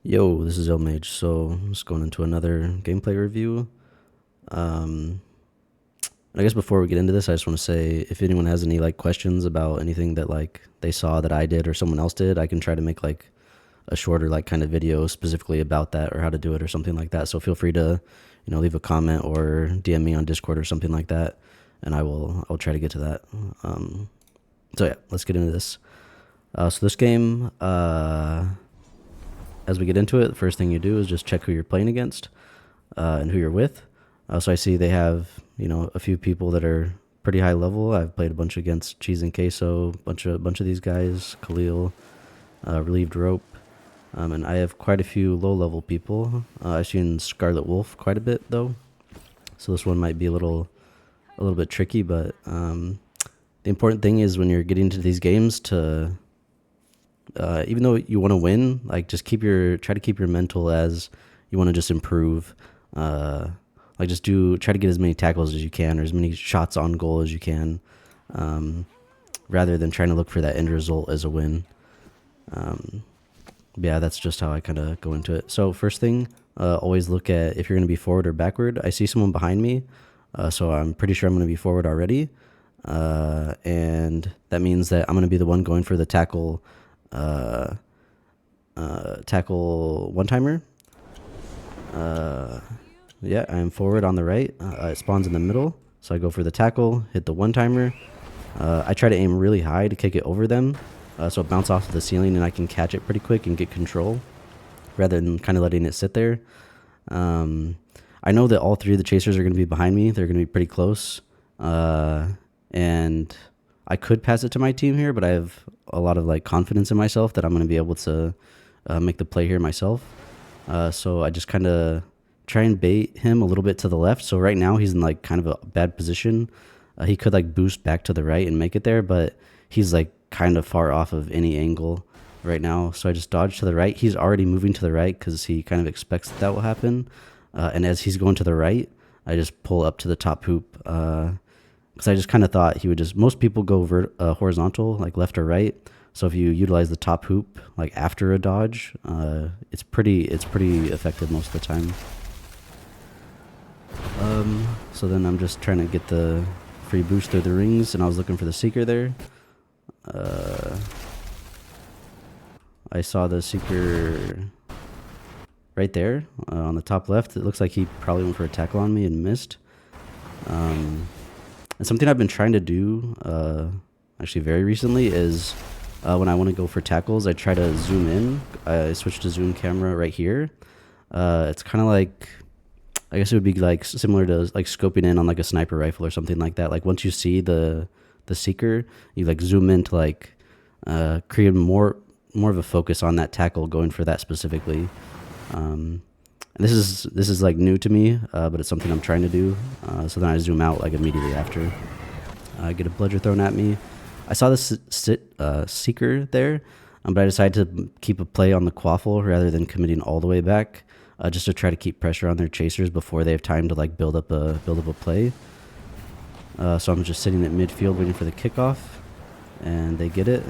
Yo, this is illmage. So I'm just going into another gameplay review. Um, I guess before we get into this, I just want to say if anyone has any like questions about anything that like they saw that I did or someone else did, I can try to make like a shorter like kind of video specifically about that or how to do it or something like that. So feel free to leave a comment or DM me on Discord or something like that, and I'll try to get to that. So yeah, let's get into this. So this game, as we get into it, the first thing you do is just check who you're playing against and who you're with. So I see they have, a few people that are pretty high level. I've played a bunch against Cheese and Queso, bunch of these guys, Khalil, Relieved Rope, and I have quite a few low level people. I've seen Scarlet Wolf quite a bit though, so this one might be a little bit tricky. But the important thing is when you're getting into these games to even though you want to win, like just try to keep your mental as you want to just improve. Like just try to get as many tackles as you can or as many shots on goal as you can, rather than trying to look for that end result as a win. Yeah, that's just how I kind of go into it. So first thing, always look at if you're going to be forward or backward. I see someone behind me, so I'm pretty sure I'm going to be forward already, and that means that I'm going to be the one going for the tackle one timer. Yeah, I'm forward on the right. It spawns in the middle, so I go for the tackle, hit the one timer. I try to aim really high to kick it over them, so it bounces off the ceiling and I can catch it pretty quick and get control, rather than kind of letting it sit there. I know that all three of the chasers are going to be behind me. They're going to be pretty close, and I could pass it to my team here, but I have a lot of like confidence in myself that I'm going to be able to make the play here myself. So I just kind of try and bait him a little bit to the left. So right now he's in like kind of a bad position. He could like boost back to the right and make it there, but he's like kind of far off of any angle right now. So I just dodge to the right. He's already moving to the right because he kind of expects that will happen. And as he's going to the right, I just pull up to the top hoop. Because I just kind of thought he would just, most people go horizontal, like left or right. So if you utilize the top hoop like after a dodge, it's pretty effective most of the time. So then I'm just trying to get the free boost through the rings, and I was looking for the seeker there. I saw the seeker right there on the top left. It looks like he probably went for a tackle on me and missed. And something I've been trying to do actually very recently is when I want to go for tackles, I try to zoom in. I switch to zoom camera right here. It's kind of like, I guess it would be like similar to like scoping in on like a sniper rifle or something like that. Like once you see the seeker, you like zoom in to like create more of a focus on that tackle, going for that specifically. And this is like new to me, but it's something I'm trying to do. So then I zoom out like immediately after. I get a bludger thrown at me. I saw this seeker there, but I decided to keep a play on the quaffle rather than committing all the way back, just to try to keep pressure on their chasers before they have time to like build up a play. So I'm just sitting at midfield waiting for the kickoff, and they get it.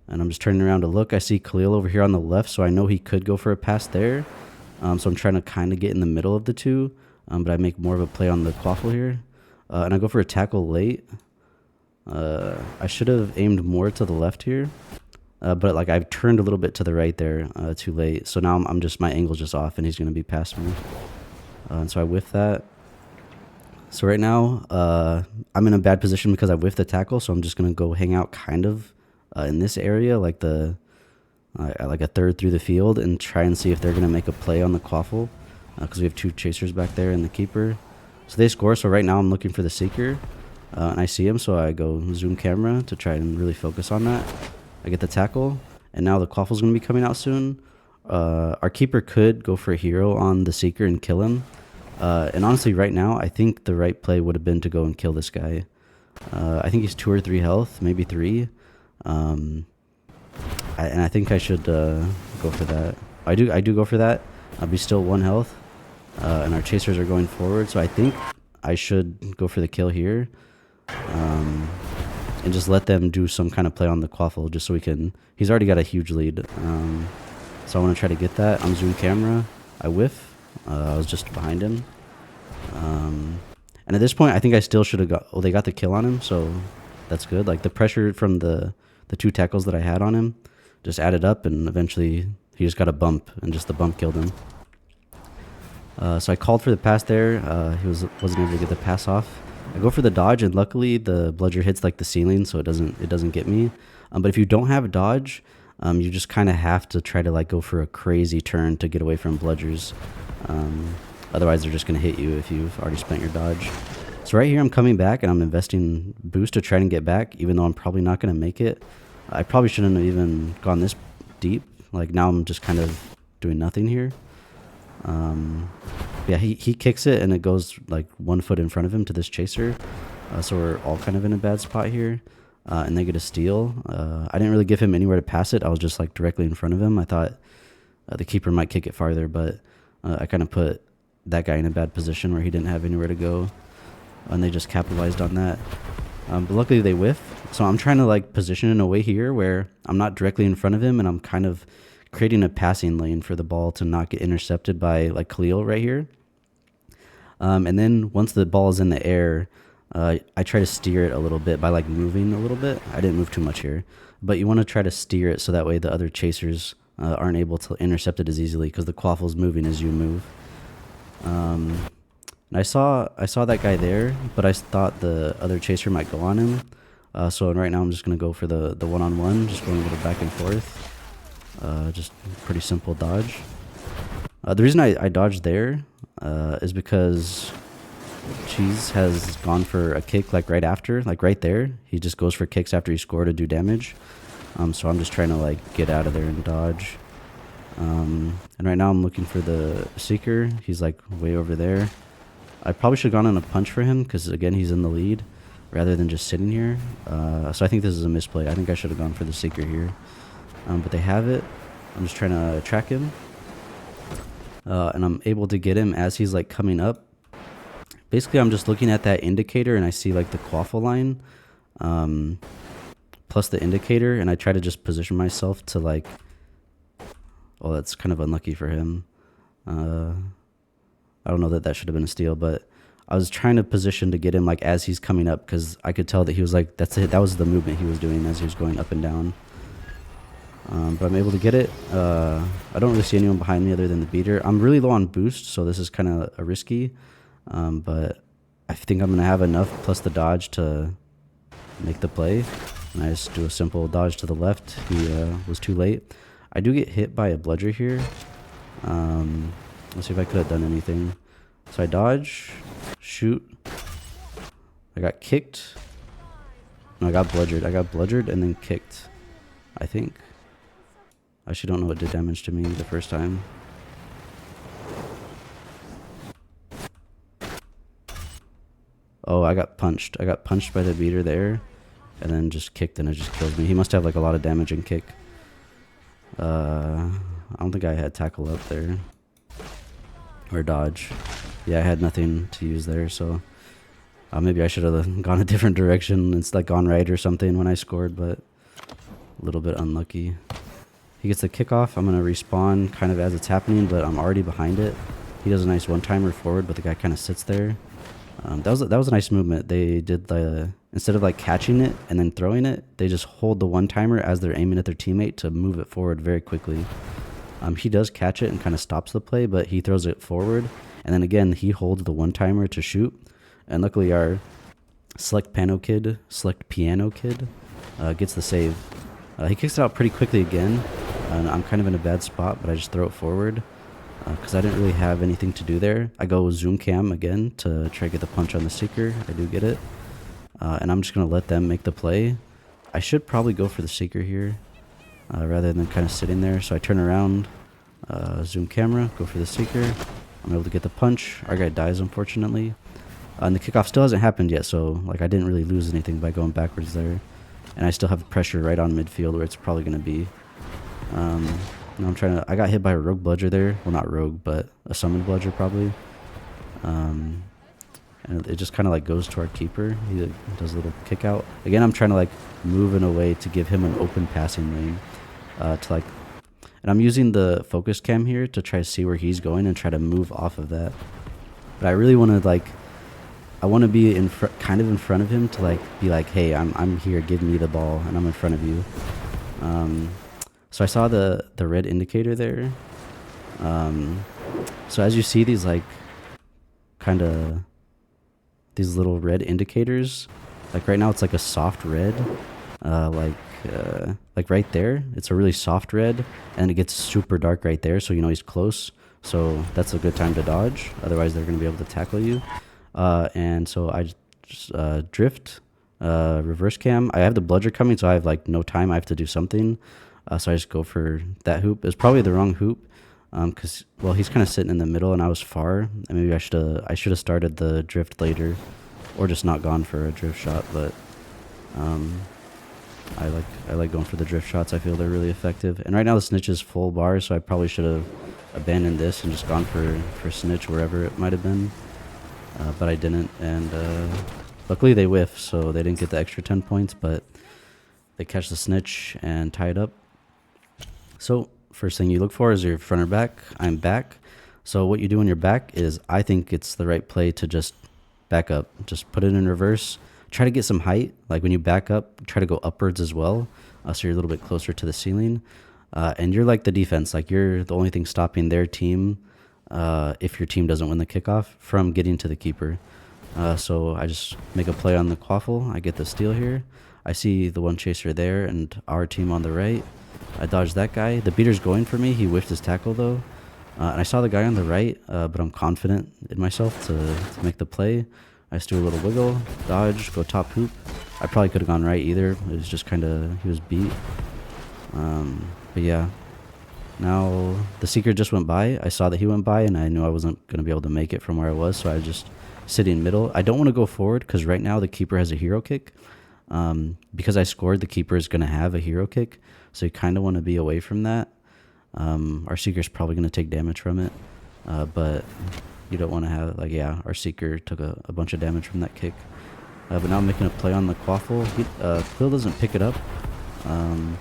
And I'm just turning around to look. I see Khalil over here on the left, so I know he could go for a pass there. So I'm trying to kind of get in the middle of the two, but I make more of a play on the quaffle here. And I go for a tackle late. I should have aimed more to the left here, but like I've turned a little bit to the right there too late. So now I'm just, my angle's just off and he's going to be past me. And so I whiff that. So right now I'm in a bad position because I whiffed the tackle. So I'm just going to go hang out kind of in this area, like like a third through the field, and try and see if they're going to make a play on the quaffle, because we have two chasers back there and the keeper. So they score. So right now I'm looking for the seeker, and I see him. So I go zoom camera to try and really focus on that. I get the tackle, and now the quaffle's going to be coming out soon. Our keeper could go for a hero on the seeker and kill him. And honestly, right now, I think the right play would have been to go and kill this guy. I think he's 2 or 3 health, maybe 3. And I think I should go for that. I do go for that. I'll be still 1 health, and our chasers are going forward. So I think I should go for the kill here, and just let them do some kind of play on the quaffle, just so we can. He's already got a huge lead, So I want to try to get that. On zoom camera, I whiff. I was just behind him. And at this point, I think I still should have got... Oh, they got the kill on him, so that's good. Like, the pressure from the 2 tackles that I had on him just added up, and eventually he just got a bump, and just the bump killed him. So I called for the pass there. He wasn't able to get the pass off. I go for the dodge, and luckily the bludger hits like the ceiling, so it doesn't get me. But if you don't have a dodge, you just kind of have to try to like go for a crazy turn to get away from bludgers. Otherwise, they're just going to hit you if you've already spent your dodge. So right here, I'm coming back, and I'm investing boost to try and get back, even though I'm probably not going to make it. I probably shouldn't have even gone this deep. Like, now I'm just kind of doing nothing here. Yeah, he kicks it, and it goes like 1 foot in front of him to this chaser. So we're all kind of in a bad spot here. And they get a steal. I didn't really give him anywhere to pass it. I was just like directly in front of him. I thought the keeper might kick it farther, but I kind of put that guy in a bad position where he didn't have anywhere to go, and they just capitalized on that. But luckily they whiff. So I'm trying to like position in a way here where I'm not directly in front of him, and I'm kind of creating a passing lane for the ball to not get intercepted by like Khalil right here. And then once the ball is in the air, I try to steer it a little bit by like moving a little bit. I didn't move too much here, but you want to try to steer it so that way the other chasers aren't able to intercept it as easily, because the quaffle's moving as you move. And I saw that guy there, but I thought the other chaser might go on him. So right now I'm just going to go for the one-on-one, just going a little back and forth. Just pretty simple dodge. The reason I dodged there is because Cheese has gone for a kick like right after, like right there. He just goes for kicks after he scored to do damage. So I'm just trying to like get out of there and dodge. And right now I'm looking for the Seeker. He's like way over there. I probably should have gone on a punch for him, because again, he's in the lead rather than just sitting here. So I think this is a misplay. I think I should have gone for the Seeker here. But they have it. I'm just trying to track him. And I'm able to get him as he's like coming up. Basically, I'm just looking at that indicator, and I see like the quaffle line plus the indicator, and I try to just position myself to like... Oh, that's kind of unlucky for him. I don't know that should have been a steal, but I was trying to position to get him like as he's coming up, because I could tell that he was like, that's it. That was the movement he was doing as he was going up and down. But I'm able to get it. I don't really see anyone behind me other than the beater. I'm really low on boost, so this is kind of a risky. But I think I'm going to have enough plus the dodge to make the play. And I just do a simple dodge to the left. He was too late. I do get hit by a bludger here. Let's see if I could have done anything. So I dodge, shoot. I got kicked. No, I got bludgered. I got bludgered and then kicked, I think. I actually don't know what did damage to me the first time. Oh, I got punched. I got punched by the beater there, and then just kicked, and it just killed me. He must have like a lot of damage and kick. I don't think I had tackle up there. Or dodge. Yeah, I had nothing to use there, so maybe I should have gone a different direction. It's like gone right or something when I scored, but a little bit unlucky. He gets the kickoff. I'm going to respawn kind of as it's happening, but I'm already behind it. He does a nice one-timer forward, but the guy kind of sits there. That was a nice movement. They did instead of like catching it and then throwing it, they just hold the one-timer as they're aiming at their teammate to move it forward very quickly. He does catch it and kind of stops the play, but he throws it forward. And then again, he holds the one-timer to shoot. And luckily our select piano kid gets the save. He kicks it out pretty quickly again. And I'm kind of in a bad spot, but I just throw it forward because I didn't really have anything to do there. I go zoom cam again to try to get the punch on the Seeker. I do get it. And I'm just going to let them make the play. I should probably go for the Seeker here. Rather than kind of sitting there. So I turn around, zoom camera, go for the Seeker. I'm able to get the punch. Our guy dies, unfortunately. And the kickoff still hasn't happened yet, so like I didn't really lose anything by going backwards there. And I still have pressure right on midfield where it's probably going to be. I got hit by a rogue bludger there. Well, not rogue, but a summoned bludger probably. And it just kind of like goes to our keeper. He does a little kick out. Again, I'm trying to like move in a way to give him an open passing lane. To like, And I'm using the focus cam here to try to see where he's going and try to move off of that. But I really want to like, I want to be kind of in front of him to like be like, hey, I'm here, give me the ball, and I'm in front of you. So I saw the red indicator there. So as you see these like kind of these little red indicators, like right now it's like a soft red, like right there it's a really soft red, and it gets super dark right there, so you know he's close, so that's a good time to dodge, otherwise they're going to be able to tackle you. And so I just drift, reverse cam. I have the bludger coming, so I have like no time, I have to do something. So I just go for that hoop. It's probably the wrong hoop, because well, he's kind of sitting in the middle and I was far, and maybe I should have started the drift later, or just not gone for a drift shot. But I like going for the drift shots. I feel they're really effective. And right now the snitch is full bar, so I probably should have abandoned this and just gone for snitch wherever it might have been, but I didn't. And luckily they whiff, so they didn't get the extra 10 points, but they catch the snitch and tie it up. So first thing you look for is your front or back. I'm back. So what you do when you're back is, I think it's the right play to just back up. Just put it in reverse. Try to get some height. Like when you back up, try to go upwards as well. So you're a little bit closer to the ceiling. And you're like the defense. Like you're the only thing stopping their team, if your team doesn't win the kickoff, from getting to the keeper. So I just make a play on the quaffle. I get the steal here. I see the one chaser there and our team on the right. I dodge that guy. The beater's going for me. He whiffed his tackle though. And I saw the guy on the right, but I'm confident in myself to make the play. I just do a little wiggle, dodge, go top hoop. I probably could have gone right either. It was just kind of, he was beat. But yeah, now the seeker just went by. I saw that he went by, and I knew I wasn't going to be able to make it from where I was, so I just sitting middle. I don't want to go forward because right now the keeper has a hero kick. Because I scored, the keeper is going to have a hero kick, so you kind of want to be away from that. Our seeker's probably going to take damage from it, but you don't want to have, like, yeah, our seeker took a bunch of damage from that kick. But now I'm making a play on the quaffle. Quill doesn't pick it up, and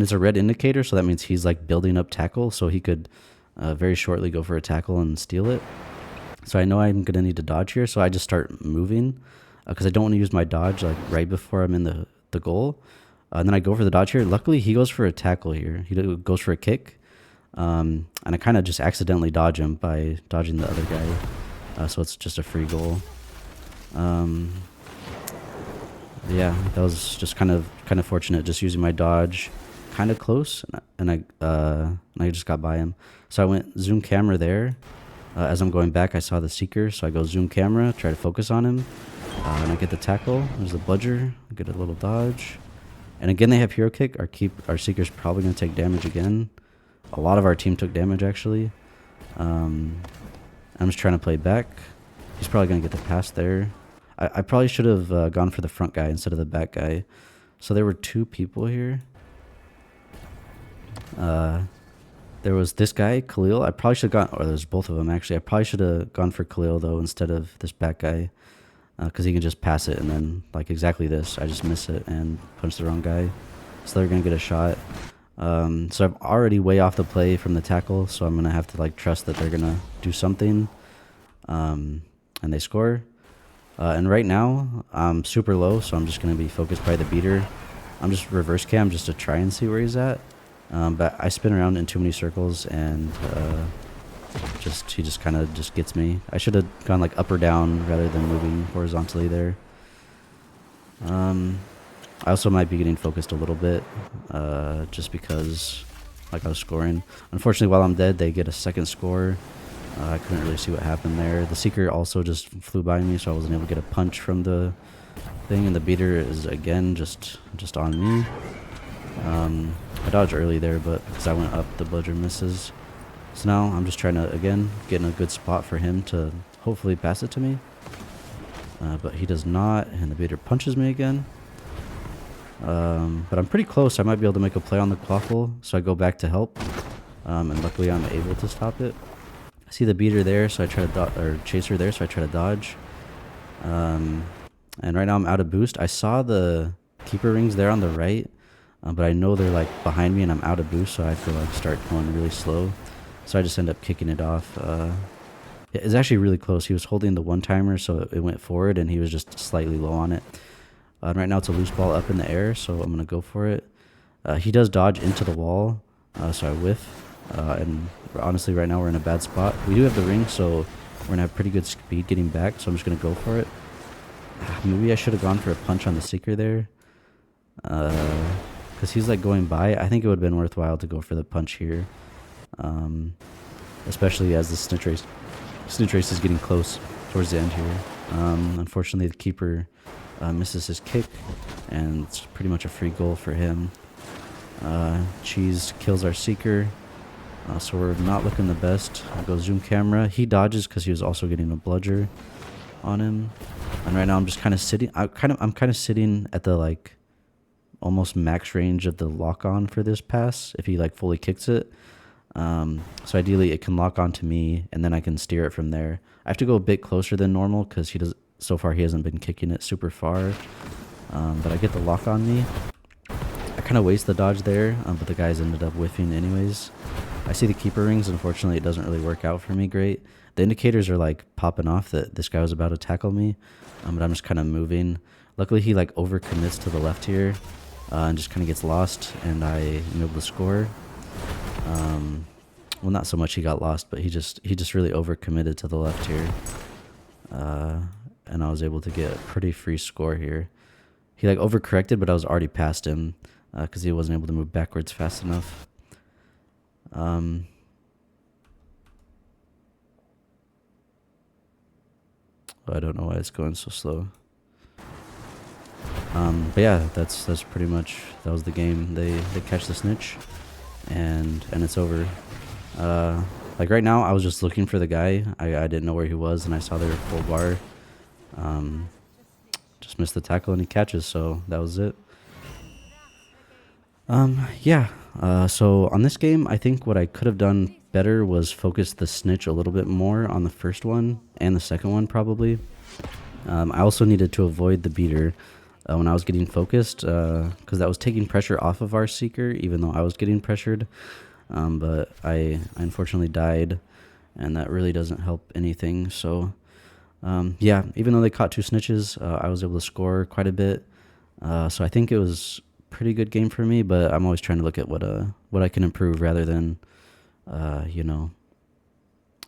it's a red indicator, so that means he's like building up tackle, so he could very shortly go for a tackle and steal it. So I know I'm going to need to dodge here, so I just start moving, because I don't want to use my dodge like right before I'm in the goal. And then I go for the dodge here. Luckily, he goes for a tackle here. He goes for a kick. And I kind of just accidentally dodge him by dodging the other guy. So it's just a free goal. Yeah, that was just kind of fortunate, just using my dodge kind of close, and I just got by him. So I went zoom camera there. As I'm going back, I saw the seeker, so I go zoom camera, try to focus on him. And I get the tackle. There's the bludger. I get a little dodge. And again, they have hero kick. Our seeker's probably going to take damage again. A lot of our team took damage, actually. I'm just trying to play back. He's probably going to get the pass there. I probably should have gone for the front guy instead of the back guy. So there were two people here. There was this guy, Khalil. I probably should have gone, or there's both of them, actually. I probably should have gone for Khalil, though, instead of this back guy. Because he can just pass it, and then, like, exactly this. I just miss it and punch the wrong guy. So they're going to get a shot. So I'm already way off the play from the tackle, so I'm going to have to, like, trust that they're going to do something. And they score. And right now, I'm super low, so I'm just going to be focused by the beater. I'm just reverse cam just to try and see where he's at. But I spin around in too many circles, and he just kind of just gets me. I should have gone like up or down rather than moving horizontally there. I also might be getting focused a little bit, just because like I was scoring. Unfortunately, while I'm dead, they get a second score. I couldn't really see what happened there. The seeker also just flew by me, so I wasn't able to get a punch from the thing, and the beater is again just on me. I dodged early there, but because I went up, the bludger misses. So now I'm just trying to, again, get in a good spot for him to hopefully pass it to me. But he does not, and the beater punches me again. But I'm pretty close. I might be able to make a play on the quaffle, so I go back to help. And luckily I'm able to stop it. I see the beater there, so I try to or chaser there, so I try to dodge. And right now I'm out of boost. I saw the keeper rings there on the right. But I know they're like behind me and I'm out of boost, so I have to like start going really slow. So I just end up kicking it off. It's actually really close. He was holding the one timer, so it went forward, and he was just slightly low on it. Right now it's a loose ball up in the air, so I'm gonna go for it. He does dodge into the wall, so I whiff. And honestly, right now we're in a bad spot. We do have the ring, so we're gonna have pretty good speed getting back. So I'm just gonna go for it. Maybe I should have gone for a punch on the seeker there, because he's like going by. I think it would have been worthwhile to go for the punch here, especially as the snitch race is getting close towards the end here. Unfortunately, the keeper misses his kick, and it's pretty much a free goal for him. Cheese kills our seeker, so we're not looking the best. I'll go zoom camera. He dodges because he was also getting a bludger on him. And right now I'm just kind of sitting. I'm kind of sitting at the like almost max range of the lock on for this pass if he like fully kicks it. So ideally it can lock on to me and then I can steer it from there. I have to go a bit closer than normal because so far he hasn't been kicking it super far. But I get the lock on me. I kind of waste the dodge there, but the guys ended up whiffing anyways. I see the keeper rings. Unfortunately, it doesn't really work out for me great. The indicators are like popping off that this guy was about to tackle me, but I'm just kind of moving. Luckily, he like overcommits to the left here and just kind of gets lost, and I am able to score. Well, not so much he got lost, but he just really overcommitted to the left here, and I was able to get a pretty free score here. He like overcorrected, but I was already past him because he wasn't able to move backwards fast enough. I don't know why it's going so slow. But yeah, that's pretty much, that was the game. They catch the snitch, and it's over. Like right now, I was just looking for the guy. I didn't know where he was, and I saw they were full bar. Just missed the tackle, and he catches. So that was it. Yeah. So on this game, I think what I could have done better was focus the snitch a little bit more on the first one and the second one probably. I also needed to avoid the beater when I was getting focused because that was taking pressure off of our seeker even though I was getting pressured. But I unfortunately died, and that really doesn't help anything. So yeah, even though they caught two snitches, I was able to score quite a bit. So I think it was pretty good game for me, but I'm always trying to look at what I can improve rather than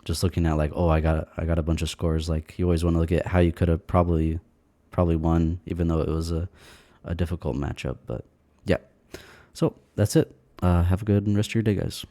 just looking at like, oh, I got a bunch of scores. Like you always want to look at how you could have probably won, even though it was a difficult matchup. But yeah, so that's it. Have a good rest of your day, guys.